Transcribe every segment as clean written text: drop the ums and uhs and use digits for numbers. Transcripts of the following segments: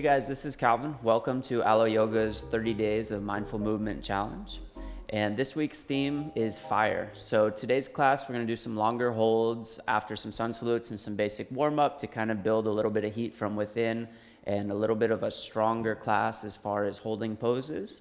Hey guys, this is Calvin. Welcome to Alo Yoga's 30 Days of Mindful Movement Challenge. And this week's theme is fire. So today's class, we're going to do some longer holds after some sun salutes and some basic warm-up to kind of build a little bit of heat from within and a little bit of a stronger class as far as holding poses.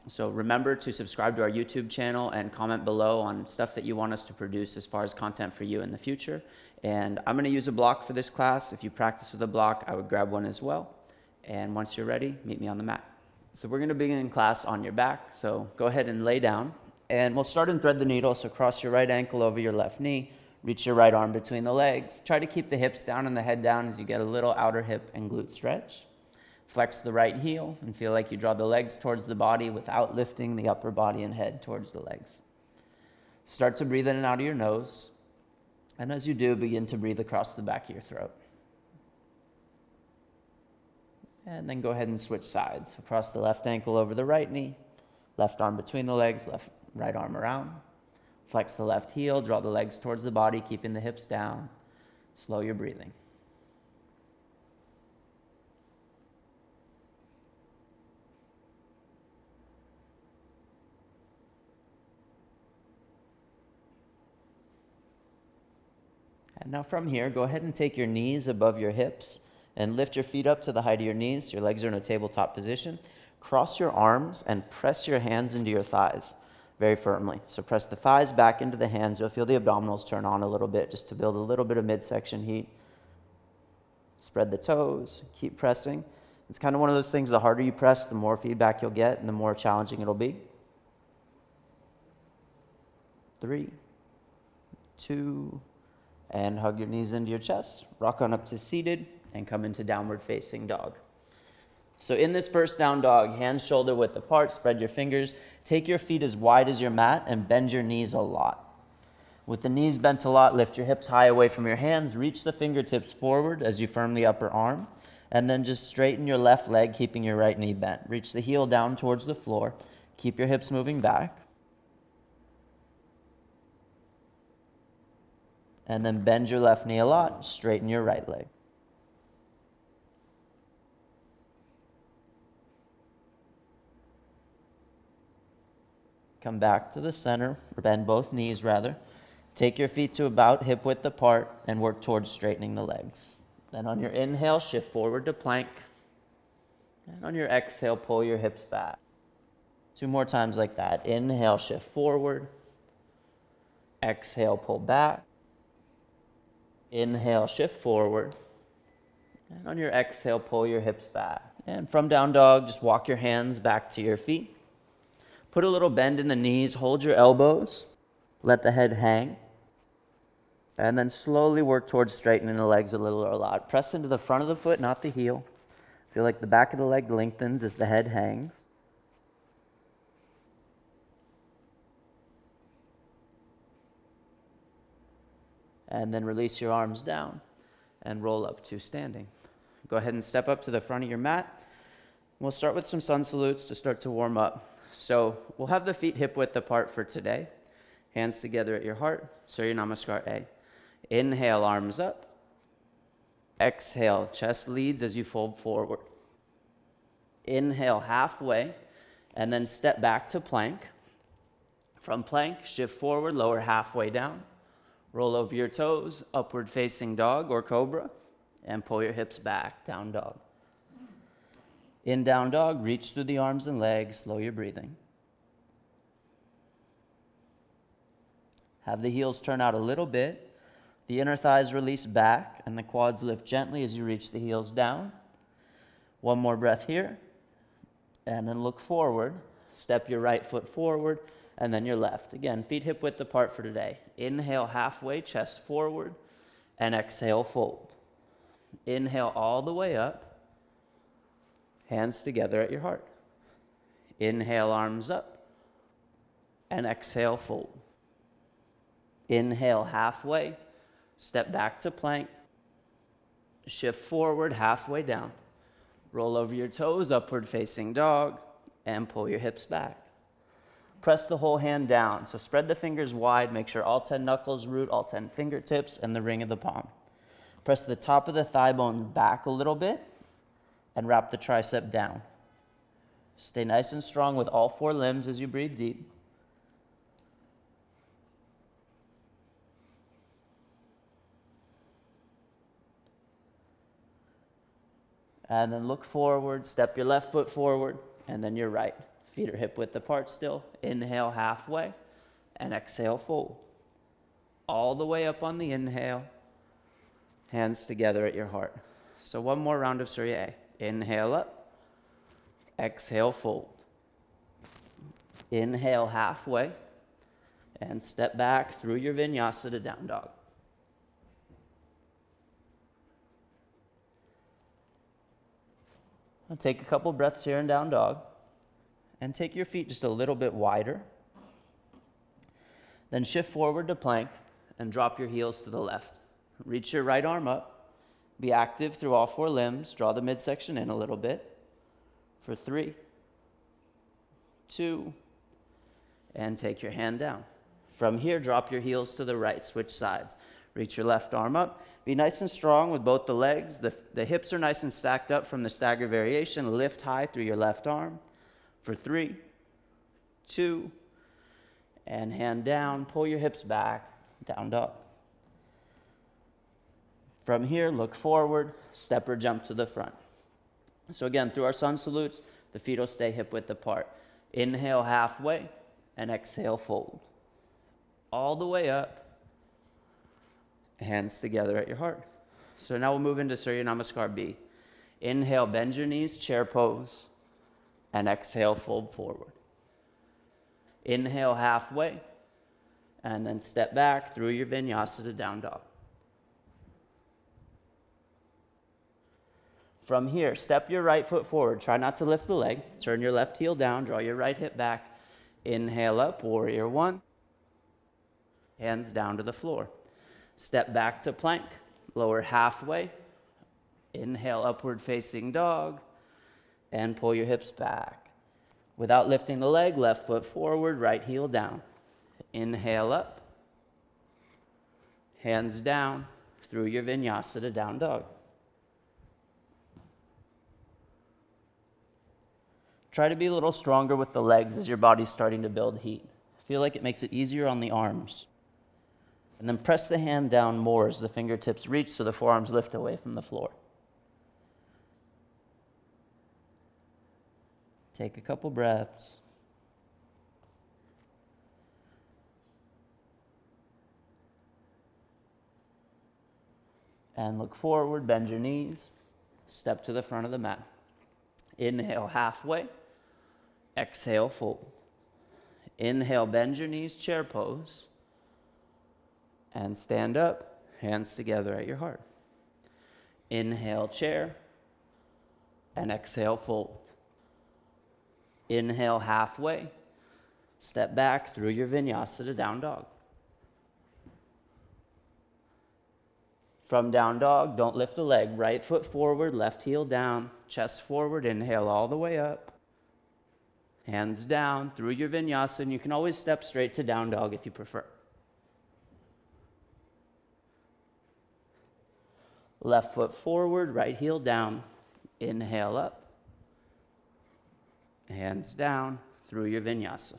So remember to subscribe to our YouTube channel and comment below on stuff that you want us to produce as far as content for you in the future. And I'm going to use a block for this class. If you practice with a block, I would grab one as well. And once you're ready, meet me on the mat. So we're going to begin class on your back. So go ahead and lay down. And we'll start and thread the needle. So cross your right ankle over your left knee. Reach your right arm between the legs. Try to keep the hips down and the head down as you get a little outer hip and glute stretch. Flex the right heel and feel like you draw the legs towards the body without lifting the upper body and head towards the legs. Start to breathe in and out of your nose. And as you do, begin to breathe across the back of your throat. And then go ahead and switch sides. So cross the left ankle over the right knee, left arm between the legs, right arm around. Flex the left heel, draw the legs towards the body, keeping the hips down. Slow your breathing. And now from here, go ahead and take your knees above your hips and lift your feet up to the height of your knees. Your legs are in a tabletop position. Cross your arms and press your hands into your thighs very firmly. So press the thighs back into the hands. You'll feel the abdominals turn on a little bit just to build a little bit of midsection heat. Spread the toes. Keep pressing. It's kind of one of those things, the harder you press, the more feedback you'll get and the more challenging it'll be. 3, 2, and hug your knees into your chest. Rock on up to seated and come into downward facing dog. So in this first down dog, hands shoulder width apart, spread your fingers, take your feet as wide as your mat and bend your knees a lot. With the knees bent a lot, lift your hips high away from your hands, reach the fingertips forward as you firm the upper arm, and then just straighten your left leg, keeping your right knee bent. Reach the heel down towards the floor, keep your hips moving back. And then bend your left knee a lot, straighten your right leg. Come back to the center, or bend both knees rather. Take your feet to about hip width apart and work towards straightening the legs. Then on your inhale, shift forward to plank. And on your exhale, pull your hips back. 2 more times like that. Inhale, shift forward. Exhale, pull back. Inhale, shift forward. And on your exhale, pull your hips back. And from down dog, just walk your hands back to your feet. Put a little bend in the knees, hold your elbows, let the head hang. And then slowly work towards straightening the legs a little or a lot. Press into the front of the foot, not the heel. Feel like the back of the leg lengthens as the head hangs. And then release your arms down and roll up to standing. Go ahead and step up to the front of your mat. We'll start with some sun salutes to start to warm up. So we'll have the feet hip width apart for today. Hands together at your heart. Surya Namaskar A. Inhale, arms up. Exhale, chest leads as you fold forward. Inhale halfway and then step back to plank. From plank, shift forward, lower halfway down. Roll over your toes, upward facing dog or cobra, and pull your hips back, down dog. In down dog, reach through the arms and legs, slow your breathing. Have the heels turn out a little bit. The inner thighs release back, and the quads lift gently as you reach the heels down. 1 more breath here, and then look forward. Step your right foot forward, and then your left. Again, feet hip width apart for today. Inhale halfway, chest forward, and exhale, fold. Inhale all the way up, hands together at your heart. Inhale, arms up, and exhale, fold. Inhale halfway, step back to plank, shift forward halfway down. Roll over your toes, upward facing dog, and pull your hips back. Press the whole hand down. So spread the fingers wide. Make sure all 10 knuckles root, all 10 fingertips, and the ring of the palm. Press the top of the thigh bone back a little bit and wrap the tricep down. Stay nice and strong with all 4 limbs as you breathe deep. And then look forward, step your left foot forward, and then your right. Feet are hip width apart still. Inhale halfway, and exhale fold. All the way up on the inhale, hands together at your heart. So one more round of Surya A. Inhale up, exhale fold. Inhale halfway, and step back through your vinyasa to down dog. I'll take a couple breaths here in down dog, and take your feet just a little bit wider. Then shift forward to plank and drop your heels to the left. Reach your right arm up. Be active through all 4 limbs. Draw the midsection in a little bit. For 3, 2, and take your hand down. From here, drop your heels to the right. Switch sides. Reach your left arm up. Be nice and strong with both the legs. The hips are nice and stacked up from the stagger variation. Lift high through your left arm. For 3, 2, and hand down. Pull your hips back. Down dog. From here, look forward. Step or jump to the front. So again, through our sun salutes, the feet will stay hip width apart. Inhale halfway, and exhale fold. All the way up. Hands together at your heart. So now we'll move into Surya Namaskar B. Inhale, bend your knees, chair pose, and exhale, fold forward. Inhale halfway, and then step back through your vinyasa to down dog. From here, step your right foot forward. Try not to lift the leg. Turn your left heel down, draw your right hip back. Inhale up, warrior 1. Hands down to the floor. Step back to plank, lower halfway. Inhale, upward facing dog, and pull your hips back. Without lifting the leg, left foot forward, right heel down. Inhale up, hands down through your vinyasa to down dog. Try to be a little stronger with the legs as your body's starting to build heat. Feel like it makes it easier on the arms. And then press the hand down more as the fingertips reach so the forearms lift away from the floor. Take a couple breaths. And look forward, bend your knees, step to the front of the mat. Inhale halfway, exhale fold. Inhale, bend your knees, chair pose. And stand up, hands together at your heart. Inhale, chair, and exhale, fold. Inhale, halfway, step back through your vinyasa to down dog. From down dog, don't lift the leg. Right foot forward, left heel down, chest forward, inhale all the way up. Hands down through your vinyasa, and you can always step straight to down dog if you prefer. Left foot forward, right heel down. Inhale up. Hands down through your vinyasa.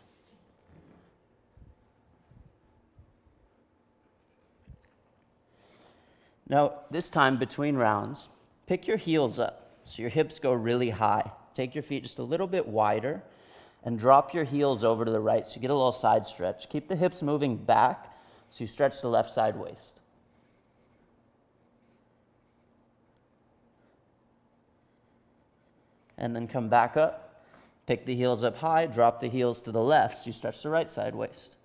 Now, this time between rounds, pick your heels up so your hips go really high. Take your feet just a little bit wider and drop your heels over to the right so you get a little side stretch. Keep the hips moving back so you stretch the left side waist. And then come back up, pick the heels up high, drop the heels to the left so you stretch the right side waist.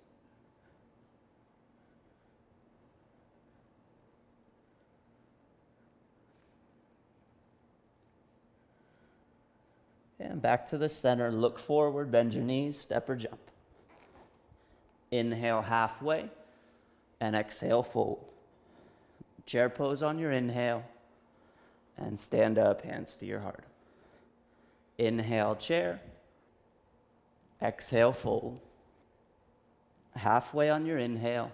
And back to the center, look forward, bend your knees, step or jump. Inhale halfway, and exhale, fold. Chair pose on your inhale, and stand up, hands to your heart. Inhale, chair. Exhale, fold. Halfway on your inhale,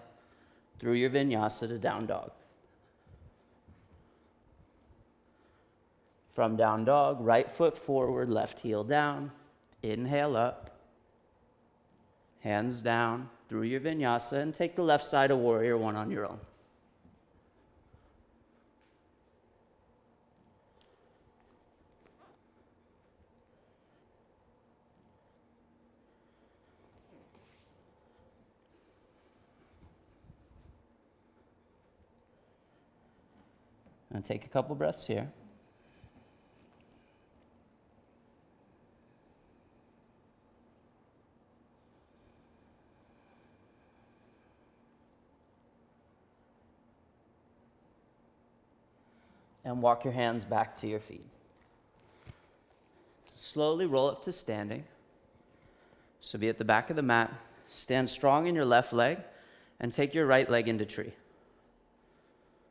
through your vinyasa to down dog. From down dog, right foot forward, left heel down. Inhale up. Hands down through your vinyasa, and take the left side of warrior one on your own. And take a couple breaths here. And walk your hands back to your feet. Slowly roll up to standing. So be at the back of the mat. Stand strong in your left leg and take your right leg into tree.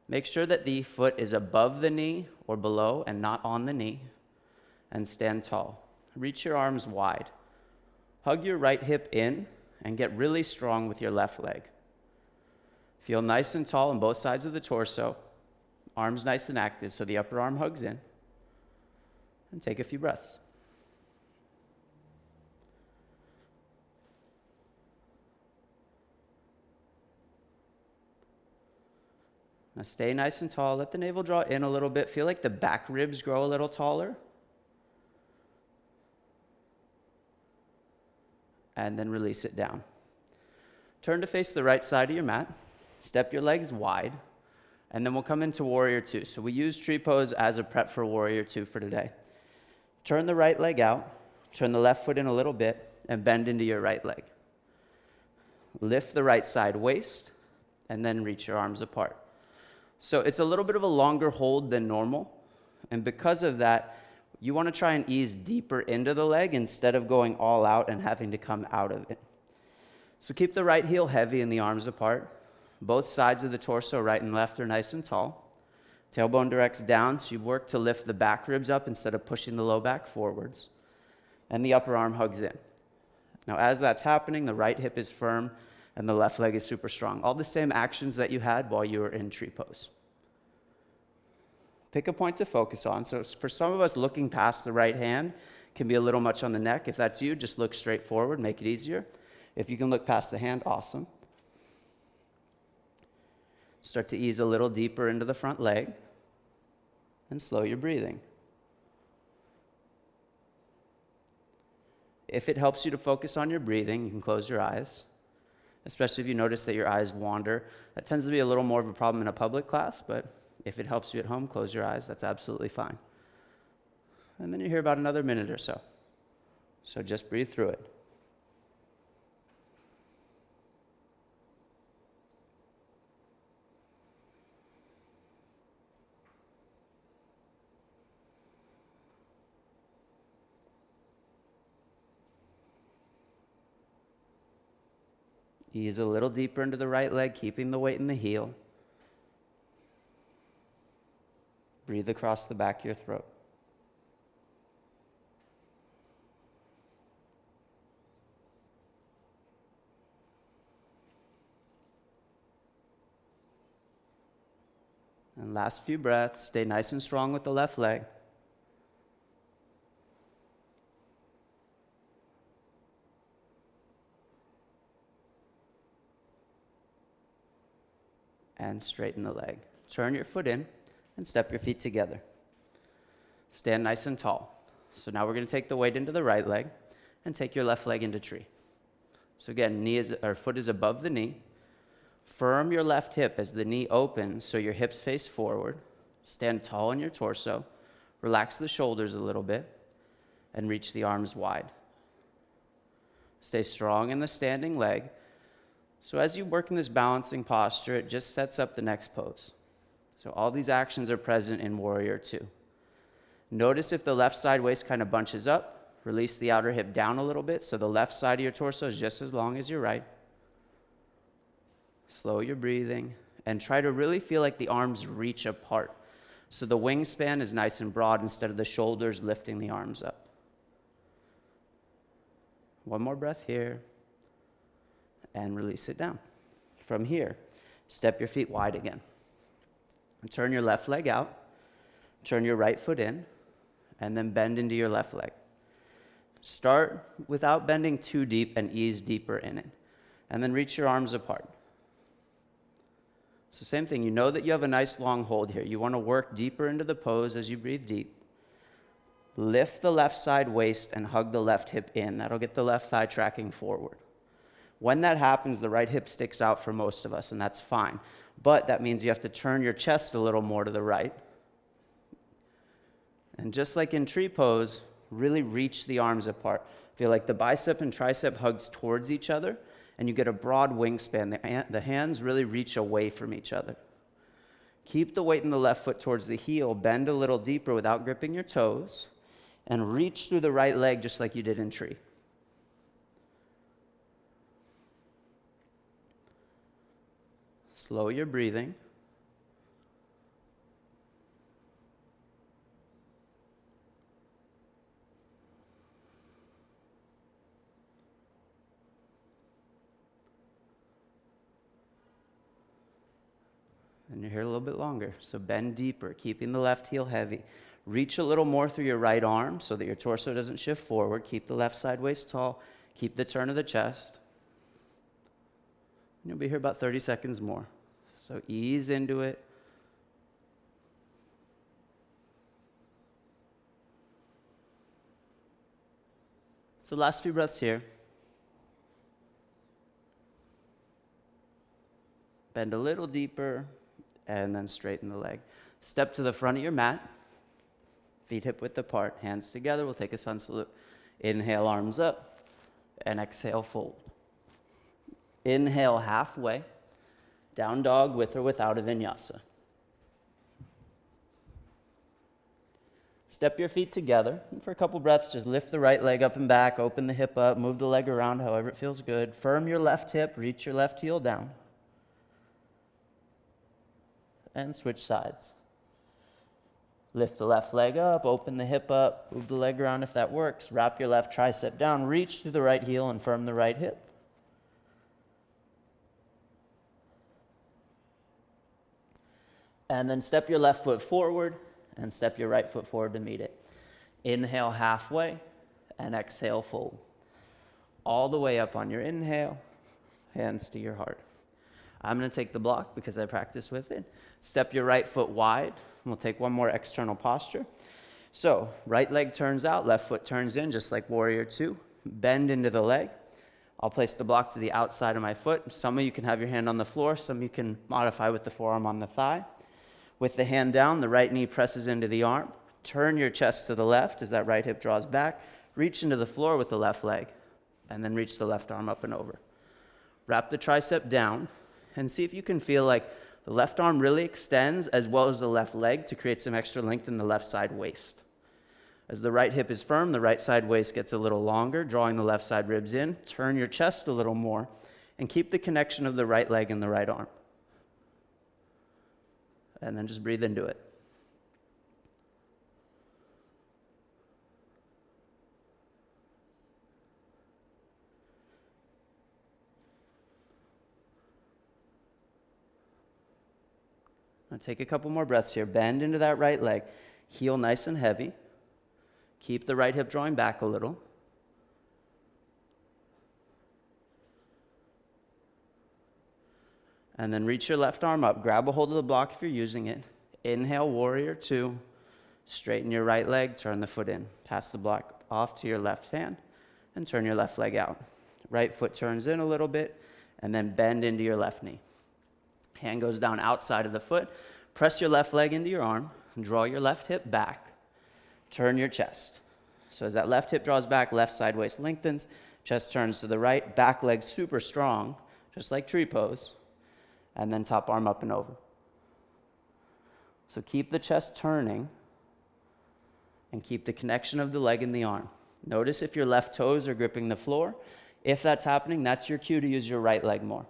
Make sure that the foot is above the knee or below and not on the knee. And stand tall. Reach your arms wide. Hug your right hip in and get really strong with your left leg. Feel nice and tall on both sides of the torso. Arms nice and active so the upper arm hugs in. And take a few breaths. Now stay nice and tall. Let the navel draw in a little bit. Feel like the back ribs grow a little taller. And then release it down. Turn to face the right side of your mat. Step your legs wide. And then we'll come into warrior two. So we use tree pose as a prep for warrior two for today. Turn the right leg out. Turn the left foot in a little bit and bend into your right leg. Lift the right side waist and then reach your arms apart. So it's a little bit of a longer hold than normal. And because of that, you want to try and ease deeper into the leg instead of going all out and having to come out of it. So keep the right heel heavy and the arms apart. Both sides of the torso, right and left, are nice and tall. Tailbone directs down, so you work to lift the back ribs up instead of pushing the low back forwards. And the upper arm hugs in. Now, as that's happening, the right hip is firm and the left leg is super strong. All the same actions that you had while you were in tree pose. Pick a point to focus on. So for some of us, looking past the right hand can be a little much on the neck. If that's you, just look straight forward, make it easier. If you can look past the hand, awesome. Start to ease a little deeper into the front leg and slow your breathing. If it helps you to focus on your breathing, you can close your eyes, especially if you notice that your eyes wander. That tends to be a little more of a problem in a public class, but if it helps you at home, close your eyes. That's absolutely fine. And then you're here about another minute or so. So just breathe through it. Ease a little deeper into the right leg, keeping the weight in the heel. Breathe across the back of your throat. And last few breaths, stay nice and strong with the left leg. And straighten the leg. Turn your foot in and step your feet together. Stand nice and tall. So now we're going to take the weight into the right leg and take your left leg into tree. So again, foot is above the knee. Firm your left hip as the knee opens so your hips face forward. Stand tall in your torso. Relax the shoulders a little bit and reach the arms wide. Stay strong in the standing leg. So as you work in this balancing posture, it just sets up the next pose. So all these actions are present in Warrior Two. Notice if the left side waist kind of bunches up, release the outer hip down a little bit so the left side of your torso is just as long as your right. Slow your breathing and try to really feel like the arms reach apart. So the wingspan is nice and broad instead of the shoulders lifting the arms up. One more breath here. And release it down. From here, step your feet wide again. And turn your left leg out. Turn your right foot in. and then bend into your left leg. Start without bending too deep and ease deeper in it. And then reach your arms apart. So same thing, you know that you have a nice long hold here. You want to work deeper into the pose as you breathe deep. Lift the left side waist and hug the left hip in. That'll get the left thigh tracking forward. When that happens, the right hip sticks out for most of us, and that's fine. But that means you have to turn your chest a little more to the right. And just like in tree pose, really reach the arms apart. Feel like the bicep and tricep hugs towards each other, and you get a broad wingspan. The hands really reach away from each other. Keep the weight in the left foot towards the heel. Bend a little deeper without gripping your toes, and reach through the right leg just like you did in tree. Slow your breathing. And you're here a little bit longer. So bend deeper, keeping the left heel heavy. Reach a little more through your right arm so that your torso doesn't shift forward. Keep the left side waist tall. Keep the turn of the chest. You'll be here about 30 seconds more. So ease into it. So last few breaths here. Bend a little deeper, and then straighten the leg. Step to the front of your mat. Feet hip width apart, hands together. We'll take a sun salute. Inhale, arms up, and exhale, fold. Inhale halfway, down dog with or without a vinyasa. Step your feet together, and for a couple breaths, just lift the right leg up and back, open the hip up, move the leg around however it feels good. Firm your left hip, reach your left heel down. And switch sides. Lift the left leg up, open the hip up, move the leg around if that works. Wrap your left tricep down, reach through the right heel and firm the right hip. And then step your left foot forward and step your right foot forward to meet it. Inhale halfway and exhale fold. All the way up on your inhale, hands to your heart. I'm going to take the block because I practice with it. Step your right foot wide. We'll take one more external posture. So right leg turns out, left foot turns in, just like warrior two. Bend into the leg. I'll place the block to the outside of my foot. Some of you can have your hand on the floor. Some of you can modify with the forearm on the thigh. With the hand down, the right knee presses into the arm. Turn your chest to the left as that right hip draws back. Reach into the floor with the left leg, and then reach the left arm up and over. Wrap the tricep down, and see if you can feel like the left arm really extends as well as the left leg to create some extra length in the left side waist. As the right hip is firm, the right side waist gets a little longer, drawing the left side ribs in. Turn your chest a little more, and keep the connection of the right leg and the right arm. And then just breathe into it. Now take a couple more breaths here. Bend into that right leg. Heel nice and heavy. Keep the right hip drawing back a little. And then reach your left arm up. Grab a hold of the block if you're using it. Inhale, warrior two. Straighten your right leg, turn the foot in. Pass the block off to your left hand and turn your left leg out. Right foot turns in a little bit and then bend into your left knee. Hand goes down outside of the foot. Press your left leg into your arm and draw your left hip back. Turn your chest. So as that left hip draws back, left side waist lengthens, chest turns to the right, back leg super strong, just like tree pose. And then top arm up and over. So keep the chest turning and keep the connection of the leg and the arm. Notice if your left toes are gripping the floor. If that's happening, that's your cue to use your right leg more.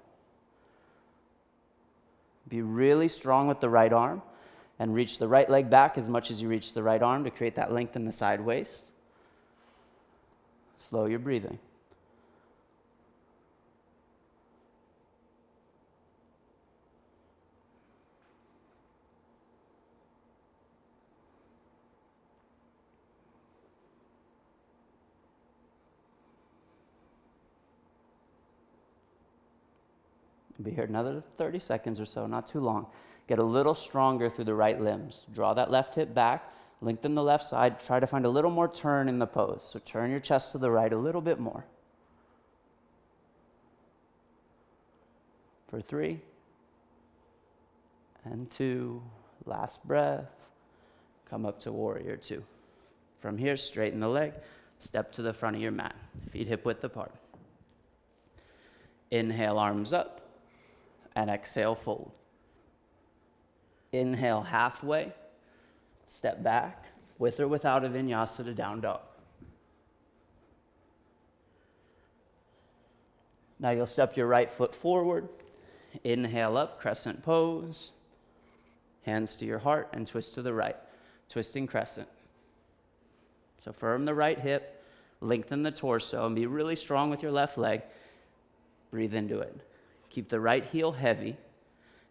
Be really strong with the right arm and reach the right leg back as much as you reach the right arm to create that length in the side waist. Slow your breathing. We'll be here another 30 seconds or so, not too long. Get a little stronger through the right limbs. Draw that left hip back, lengthen the left side, try to find a little more turn in the pose. So turn your chest to the right a little bit more. For 3 and 2, last breath. Come up to warrior 2. From here, straighten the leg, step to the front of your mat, feet hip width apart. Inhale, arms up, and exhale, fold. Inhale, halfway, step back, with or without a vinyasa to down dog. Now you'll step your right foot forward, inhale up, crescent pose, hands to your heart, and twist to the right, twisting crescent. So firm the right hip, lengthen the torso, and be really strong with your left leg. Breathe into it. Keep the right heel heavy,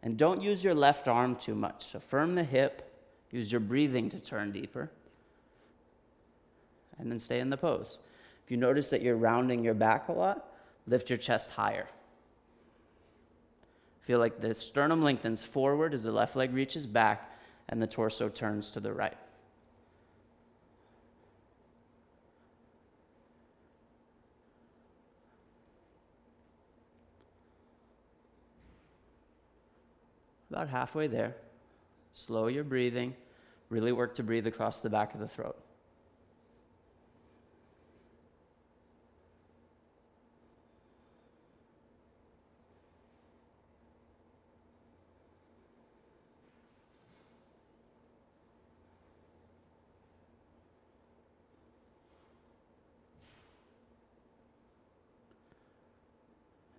and don't use your left arm too much. So firm the hip, use your breathing to turn deeper, and then stay in the pose. If you notice that you're rounding your back a lot, lift your chest higher. Feel like the sternum lengthens forward as the left leg reaches back and the torso turns to the right. About halfway there. Slow your breathing. Really work to breathe across the back of the throat.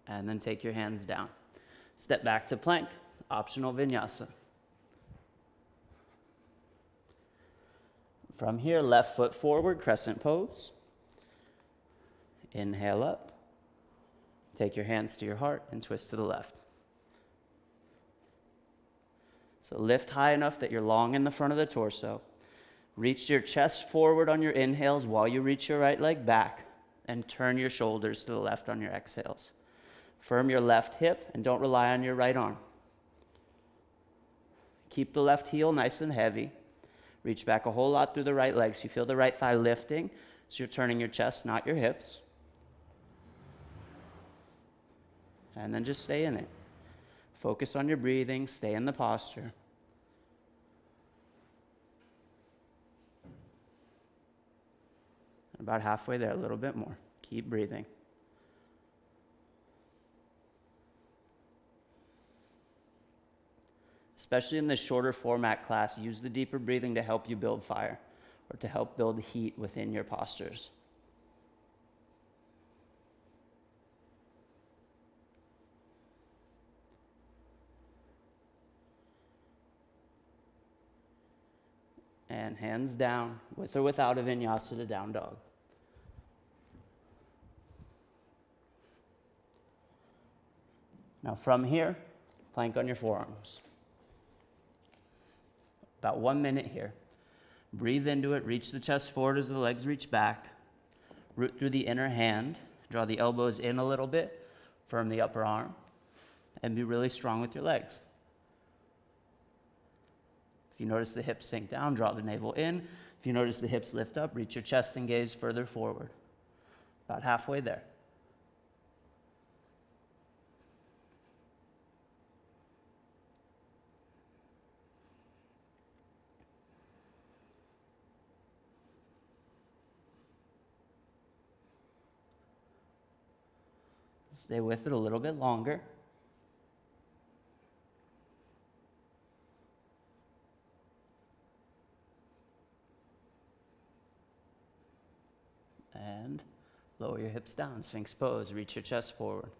And then take your hands down. Step back to plank, optional vinyasa. From here, left foot forward, crescent pose. Inhale up. Take your hands to your heart and twist to the left. So lift high enough that you're long in the front of the torso. Reach your chest forward on your inhales while you reach your right leg back, and turn your shoulders to the left on your exhales. Firm your left hip and don't rely on your right arm. Keep the left heel nice and heavy. Reach back a whole lot through the right leg so you feel the right thigh lifting, so you're turning your chest, not your hips. And then just stay in it. Focus on your breathing, stay in the posture. About halfway there, a little bit more. Keep breathing. Especially in this shorter format class, use the deeper breathing to help you build fire or to help build heat within your postures. And hands down, with or without a vinyasa to down dog. Now from here, plank on your forearms. About 1 minute here. Breathe into it, reach the chest forward as the legs reach back. Root through the inner hand, draw the elbows in a little bit, firm the upper arm, and be really strong with your legs. If you notice the hips sink down, draw the navel in. If you notice the hips lift up, reach your chest and gaze further forward. About halfway there. Stay with it a little bit longer. And lower your hips down, Sphinx Pose, reach your chest forward.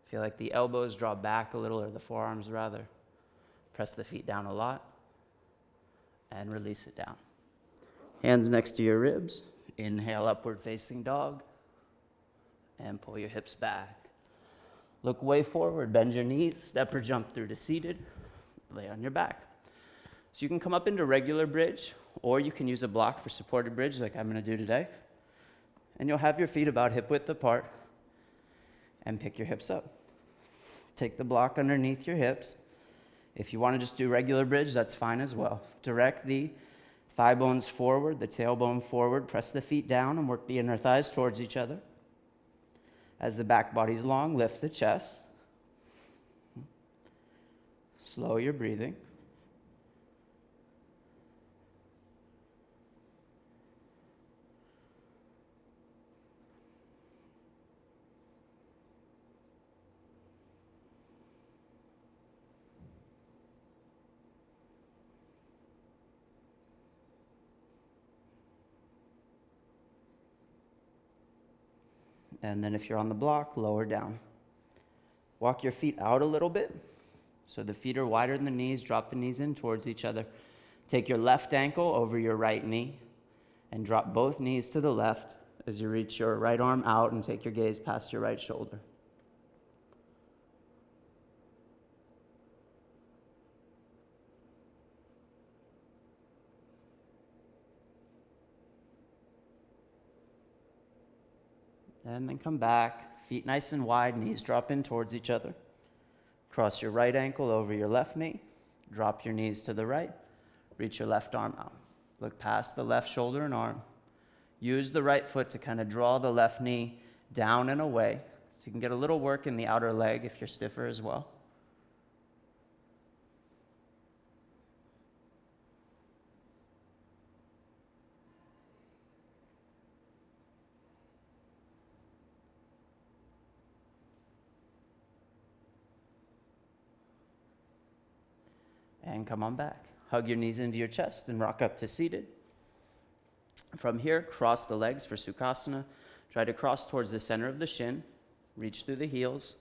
Feel like the elbows draw back a little, or the forearms rather. Press the feet down a lot and release it down. Hands next to your ribs. Inhale, upward facing dog, and pull your hips back. Look way forward, bend your knees, step or jump through to seated, lay on your back. So you can come up into regular bridge, or you can use a block for supported bridge like I'm going to do today. And you'll have your feet about hip width apart. and pick your hips up. Take the block underneath your hips. If you want to just do regular bridge, that's fine as well. Direct the thigh bones forward, the tailbone forward. Press the feet down and work the inner thighs towards each other. As the back body's long, lift the chest. Slow your breathing. And then if you're on the block, lower down. Walk your feet out a little bit. So the feet are wider than the knees. Drop the knees in towards each other. Take your left ankle over your right knee and drop both knees to the left as you reach your right arm out and take your gaze past your right shoulder. And then come back, feet nice and wide, knees drop in towards each other. Cross your right ankle over your left knee. Drop your knees to the right. Reach your left arm out. Look past the left shoulder and arm. Use the right foot to kind of draw the left knee down and away. So you can get a little work in the outer leg if you're stiffer as well. And come on back. Hug your knees into your chest and rock up to seated. From here, cross the legs for Sukhasana. Try to cross towards the center of the shin. Reach through the heels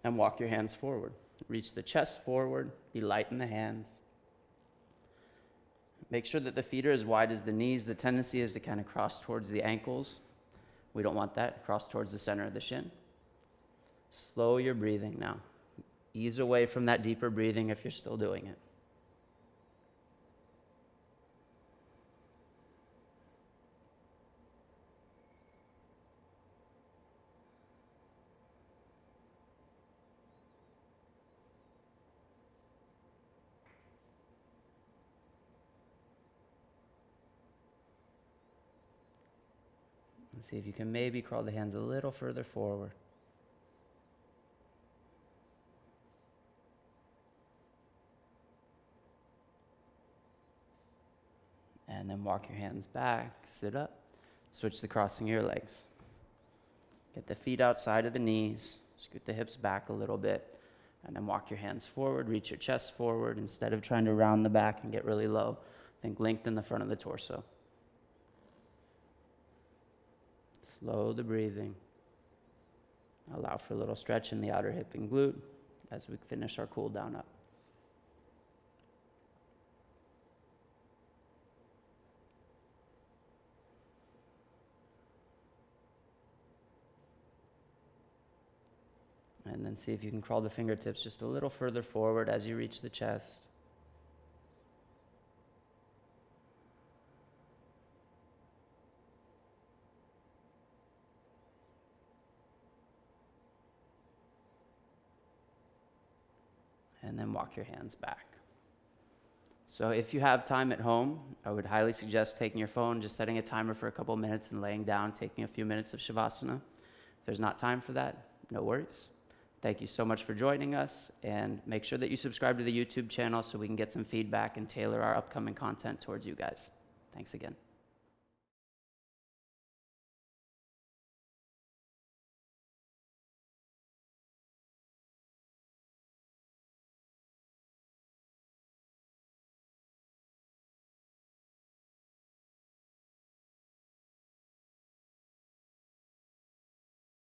and walk your hands forward. Reach the chest forward. Be light in the hands. Make sure that the feet are as wide as the knees. The tendency is to kind of cross towards the ankles. We don't want that. Cross towards the center of the shin. Slow your breathing now. Ease away from that deeper breathing if you're still doing it. Let's see if you can maybe crawl the hands a little further forward. And then walk your hands back, sit up, switch to crossing your legs. Get the feet outside of the knees, scoot the hips back a little bit, and then walk your hands forward, reach your chest forward. Instead of trying to round the back and get really low, think lengthen the front of the torso. Slow the breathing. Allow for a little stretch in the outer hip and glute as we finish our cool down up. And then see if you can crawl the fingertips just a little further forward as you reach the chest. And then walk your hands back. So if you have time at home, I would highly suggest taking your phone, just setting a timer for a couple minutes and laying down, taking a few minutes of Shavasana. If there's not time for that, no worries. Thank you so much for joining us, and make sure that you subscribe to the YouTube channel so we can get some feedback and tailor our upcoming content towards you guys. Thanks again.